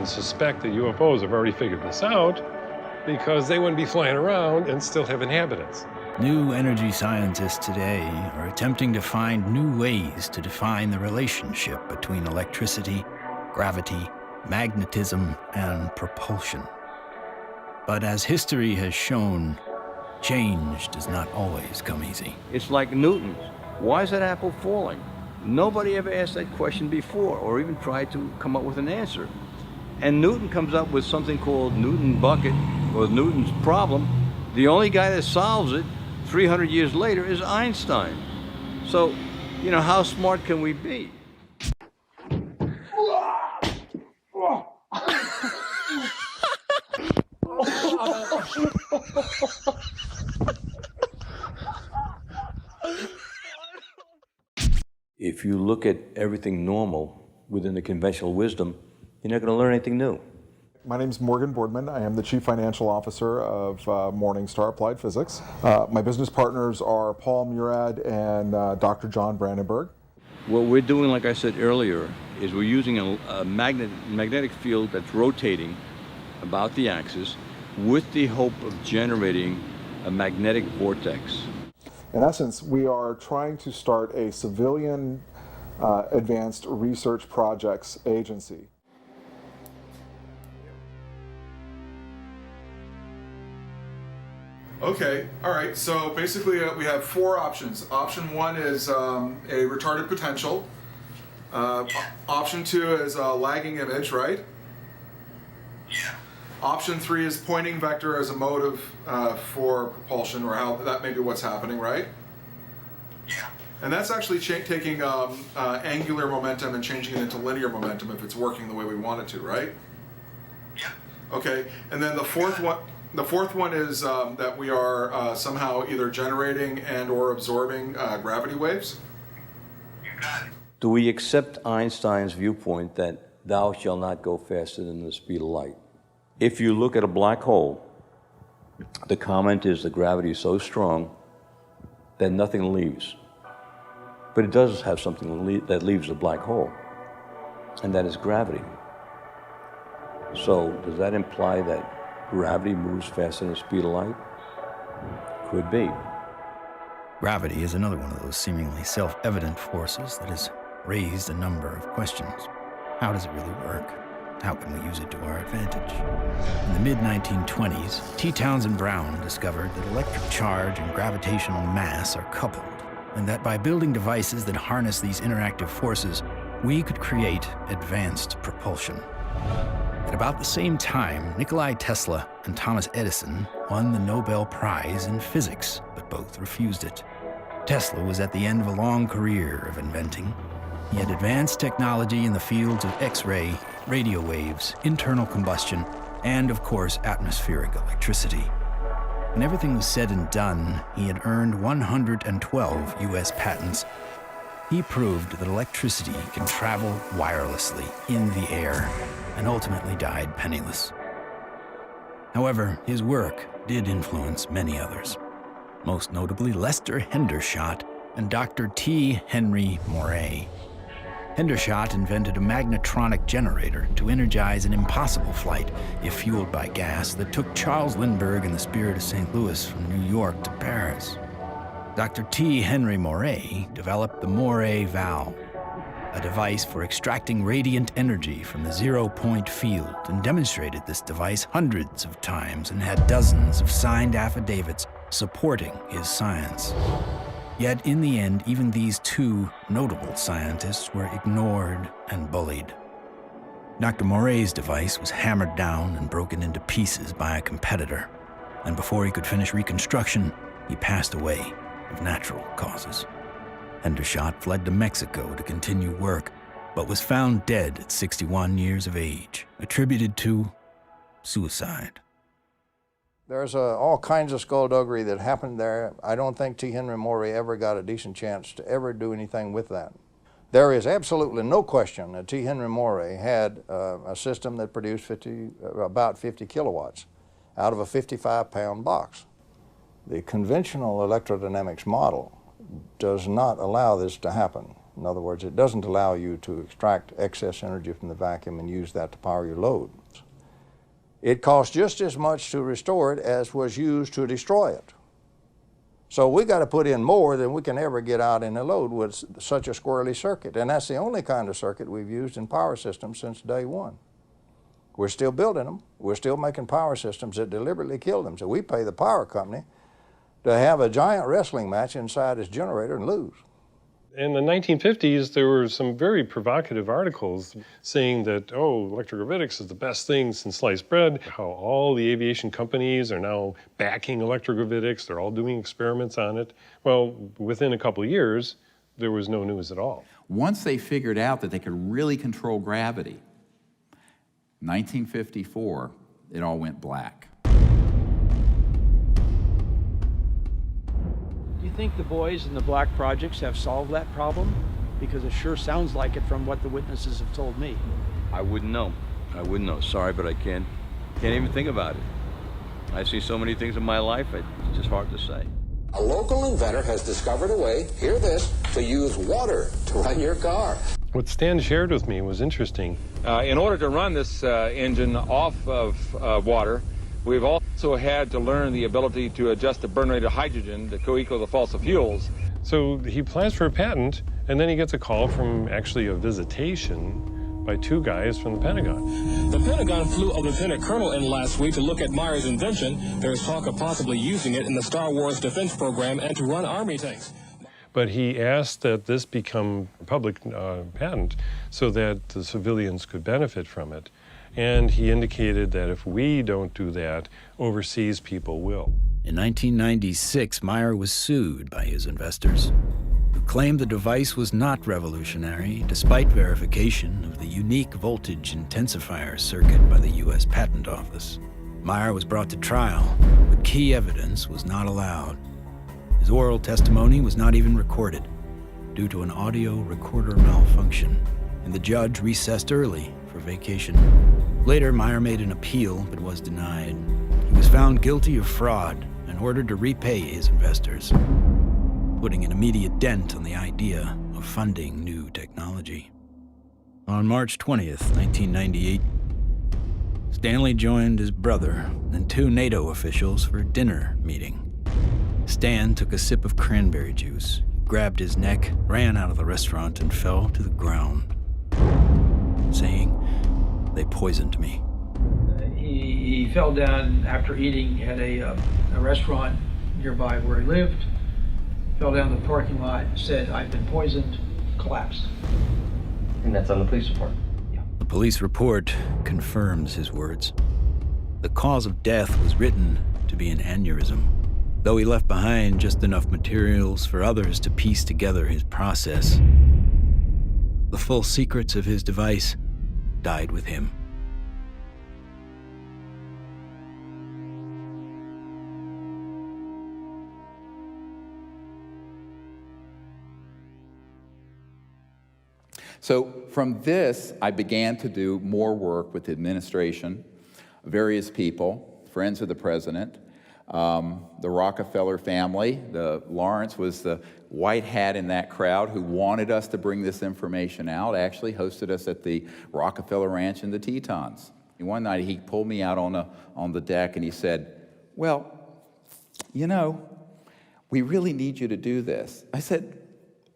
can suspect that UFOs have already figured this out because they wouldn't be flying around and still have inhabitants. New energy scientists today are attempting to find new ways to define the relationship between electricity, gravity, magnetism, and propulsion. But as history has shown, change does not always come easy. It's like Newton. Why is that apple falling? Nobody ever asked that question before or even tried to come up with an answer. And Newton comes up with something called Newton bucket, or Newton's problem. The only guy that solves it 300 years later is Einstein. So, you know, how smart can we be? If you look at everything normal within the conventional wisdom, you're not going to learn anything new. My name is Morgan Boardman. I am the Chief Financial Officer of Morningstar Applied Physics. My business partners are Paul Murad and Dr. John Brandenburg. What we're doing, like I said earlier, is we're using a magnetic field that's rotating about the axis with the hope of generating a magnetic vortex. In essence, we are trying to start a civilian advanced research projects agency. Okay, all right, so basically we have four options. Option one is a retarded potential. Option two is a lagging image, right? Yeah. Option three is pointing vector as a motive for propulsion, or how that may be what's happening, right? Yeah. And that's actually taking angular momentum and changing it into linear momentum if it's working the way we want it to, right? Yeah. Okay, and then the fourth one is that we are somehow either generating and or absorbing gravity waves. You got it. Do we accept Einstein's viewpoint that thou shalt not go faster than the speed of light? If you look at a black hole, the comment is the gravity is so strong that nothing leaves. But it does have something that leaves the black hole, and that is gravity. So does that imply that gravity moves faster than the speed of light? Could be. Gravity is another one of those seemingly self-evident forces that has raised a number of questions. How does it really work? How can we use it to our advantage? In the mid-1920s, T. Townsend Brown discovered that electric charge and gravitational mass are coupled, and that by building devices that harness these interactive forces, we could create advanced propulsion. At about the same time, Nikola Tesla and Thomas Edison won the Nobel Prize in Physics, but both refused it. Tesla was at the end of a long career of inventing. He had advanced technology in the fields of X-ray, radio waves, internal combustion, and of course, atmospheric electricity. When everything was said and done, he had earned 112 US patents. He proved that electricity can travel wirelessly in the air, and ultimately died penniless. However, his work did influence many others, most notably Lester Hendershot and Dr. T. Henry Moray. Hendershot invented a magnetronic generator to energize an impossible flight, if fueled by gas, that took Charles Lindbergh and the Spirit of St. Louis from New York to Paris. Dr. T. Henry Moray developed the Moray valve, a device for extracting radiant energy from the zero-point field, and demonstrated this device hundreds of times and had dozens of signed affidavits supporting his science. Yet in the end, even these two notable scientists were ignored and bullied. Dr. Moray's device was hammered down and broken into pieces by a competitor, and before he could finish reconstruction, he passed away of natural causes. Hendershot fled to Mexico to continue work, but was found dead at 61 years of age, attributed to suicide. There's all kinds of skullduggery that happened there. I don't think T. Henry Moray ever got a decent chance to ever do anything with that. There is absolutely no question that T. Henry Moray had a system that produced about 50 kilowatts out of a 55-pound box. The conventional electrodynamics model does not allow this to happen. In other words, it doesn't allow you to extract excess energy from the vacuum and use that to power your load. It costs just as much to restore it as was used to destroy it. So we got to put in more than we can ever get out in a load with such a squirrely circuit. And that's the only kind of circuit we've used in power systems since day one. We're still building them. We're still making power systems that deliberately kill them. So we pay the power company to have a giant wrestling match inside his generator and lose. In the 1950s, there were some very provocative articles saying that, oh, electrogravitics is the best thing since sliced bread, how all the aviation companies are now backing electrogravitics, they're all doing experiments on it. Well, within a couple of years, there was no news at all. Once they figured out that they could really control gravity, 1954, it all went black. Do you think the boys in the black projects have solved that problem? Because it sure sounds like it from what the witnesses have told me. I wouldn't know. I wouldn't know. Sorry, but I can't even think about it. I see so many things in my life, it's just hard to say. A local inventor has discovered a way, hear this, to use water to run your car. What Stan shared with me was interesting. In order to run this engine off of water, we've also had to learn the ability to adjust the burn rate of hydrogen to co-equal the fossil fuels. So he applies for a patent, and then he gets a call from actually a visitation by two guys from the Pentagon. The Pentagon flew a lieutenant colonel in last week to look at Meyer's invention. There's talk of possibly using it in the Star Wars defense program and to run Army tanks. But he asked that this become a public patent so that the civilians could benefit from it. And he indicated that if we don't do that, overseas people will. In 1996, Meyer was sued by his investors, who claimed the device was not revolutionary, despite verification of the unique voltage intensifier circuit by the U.S. Patent Office. Meyer was brought to trial, but key evidence was not allowed. His oral testimony was not even recorded due to an audio recorder malfunction, and the judge recessed early for vacation. Later, Meyer made an appeal but was denied. He was found guilty of fraud and ordered to repay his investors, putting an immediate dent on the idea of funding new technology. On March 20th, 1998, Stanley joined his brother and two NATO officials for a dinner meeting. Stan took a sip of cranberry juice, grabbed his neck, ran out of the restaurant, and fell to the ground, saying, "They poisoned me." He fell down after eating at a restaurant nearby where he lived, fell down the parking lot, said, "I've been poisoned," collapsed. And that's on the police report? Yeah. The police report confirms his words. The cause of death was written to be an aneurysm, though he left behind just enough materials for others to piece together his process. The full secrets of his device died with him. So from this, I began to do more work with the administration, various people, friends of the president, the Rockefeller family. Lawrence was the white hat in that crowd who wanted us to bring this information out, actually hosted us at the Rockefeller Ranch in the Tetons. And one night he pulled me out on the deck and he said, "Well, you know, we really need you to do this." I said,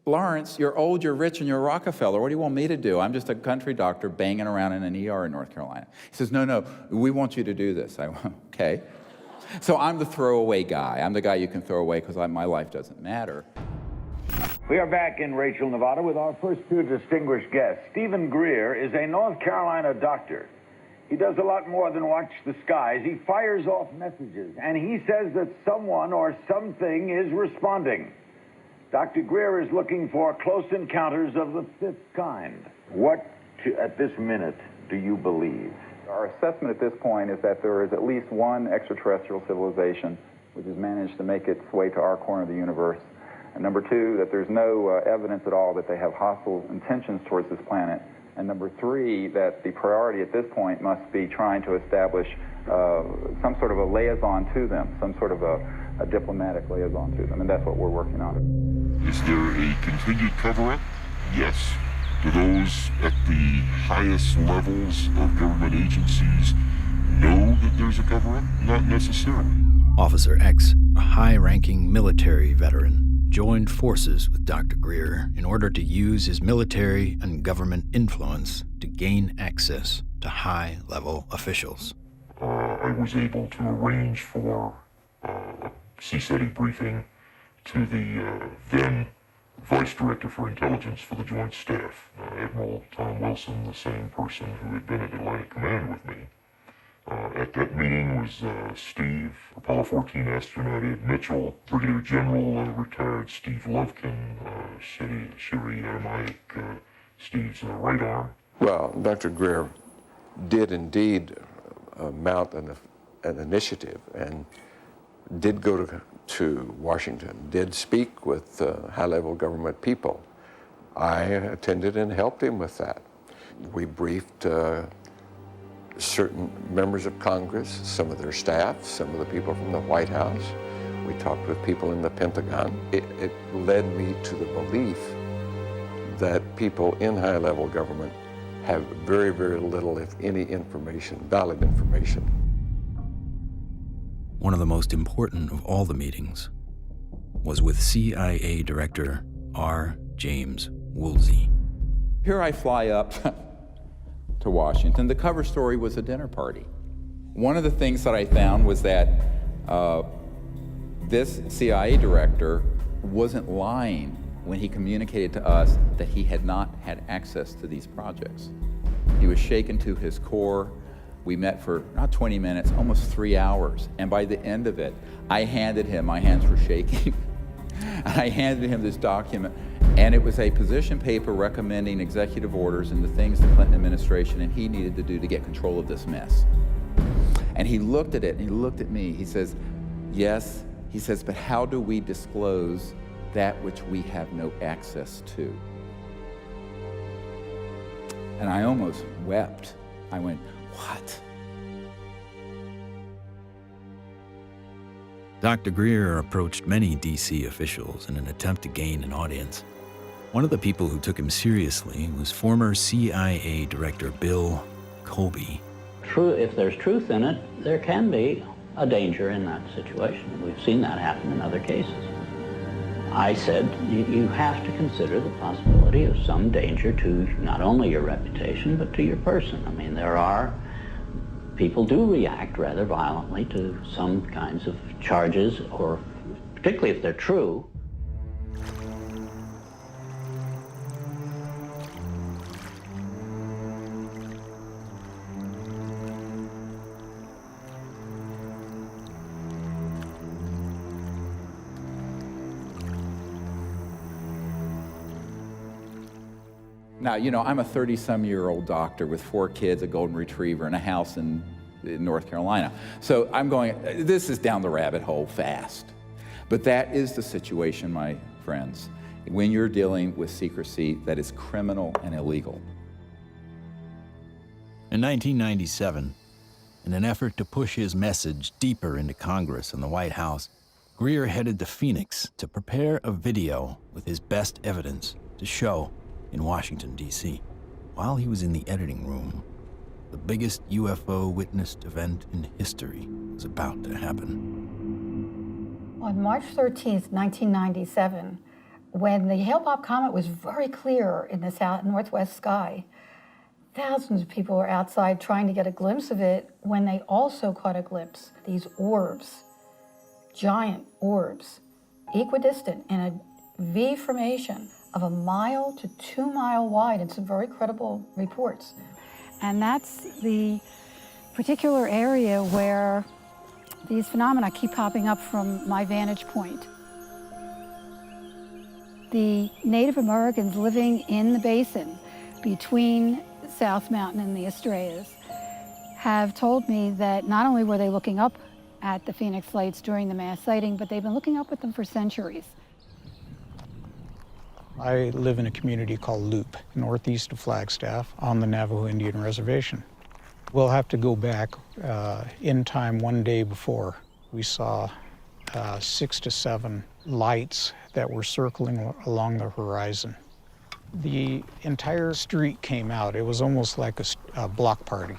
"Lawrence, you're old, you're rich, and you're Rockefeller. What do you want me to do? I'm just a country doctor banging around in an ER in North Carolina." He says, "No, we want you to do this." I went, "Okay." So I'm the throwaway guy. I'm the guy you can throw away because my life doesn't matter. We are back in Rachel, Nevada with our first two distinguished guests. Stephen Greer is a North Carolina doctor. He does a lot more than watch the skies. He fires off messages, and he says that someone or something is responding. Dr. Greer is looking for close encounters of the fifth kind. What, at this minute, do you believe? Our assessment at this point is that there is at least one extraterrestrial civilization which has managed to make its way to our corner of the universe. And number two, that there's no evidence at all that they have hostile intentions towards this planet. And number three, that the priority at this point must be trying to establish some sort of a liaison to them, some sort of a diplomatic liaison to them, and that's what we're working on. Is there a continued cover-up? Yes. Do those at the highest levels of government agencies know that there's a cover-up? Not necessarily. Officer X, a high-ranking military veteran, joined forces with Dr. Greer in order to use his military and government influence to gain access to high-level officials. I was able to arrange for a CSETI briefing to the then Vice Director for Intelligence for the Joint Staff, Admiral Tom Wilson, the same person who had been at Atlantic Command with me. At that meeting was Steve, Apollo 14 astronaut Ed Mitchell, Brigadier General retired Steve Lovkin, Siri Aramaic, Steve's right arm. Well, Dr. Greer did indeed mount an initiative and did go to Washington, did speak with high-level government people. I attended and helped him with that. We briefed certain members of Congress, some of their staff, some of the people from the White House. We talked with people in the Pentagon. It led me to the belief that people in high-level government have very, very little, if any, information, valid information. One of the most important of all the meetings was with CIA Director R. James Woolsey. Here I fly up to Washington. The cover story was a dinner party. One of the things that I found was that this CIA director wasn't lying when he communicated to us that he had not had access to these projects. He was shaken to his core. We met for not 20 minutes, almost 3 hours. And by the end of it, I handed him, my hands were shaking, I handed him this document, and it was a position paper recommending executive orders and the things the Clinton administration and he needed to do to get control of this mess. And he looked at it, and he looked at me. He says, yes, he says, but how do we disclose that which we have no access to? And I almost wept. I went, what? Dr. Greer approached many D.C. officials in an attempt to gain an audience. One of the people who took him seriously was former CIA Director Bill Colby. If there's truth in it, there can be a danger in that situation. We've seen that happen in other cases. I said, you have to consider the possibility of some danger to not only your reputation, but to your person. I mean, people do react rather violently to some kinds of charges, or particularly if they're true. Now, you know, I'm a 30-some-year-old doctor with 4 kids, a golden retriever, and a house in North Carolina. So I'm going, this is down the rabbit hole fast. But that is the situation, my friends, when you're dealing with secrecy that is criminal and illegal. In 1997, in an effort to push his message deeper into Congress and the White House, Greer headed to Phoenix to prepare a video with his best evidence to show in Washington, D.C. While he was in the editing room, the biggest UFO witnessed event in history was about to happen. On March 13th, 1997, when the Hale-Bopp comet was very clear in the northwest sky, thousands of people were outside trying to get a glimpse of it when they also caught a glimpse. These orbs, giant orbs, equidistant in a V formation of 1 mile to 2 mile wide in some very credible reports. And that's the particular area where these phenomena keep popping up from my vantage point. The Native Americans living in the basin between South Mountain and the Estrellas have told me that not only were they looking up at the Phoenix Lights during the mass sighting, but they've been looking up at them for centuries. I live in a community called Loop, northeast of Flagstaff, on the Navajo Indian Reservation. We'll have to go back in time one day before. We saw 6 to 7 lights that were circling along the horizon. The entire street came out. It was almost like a block party.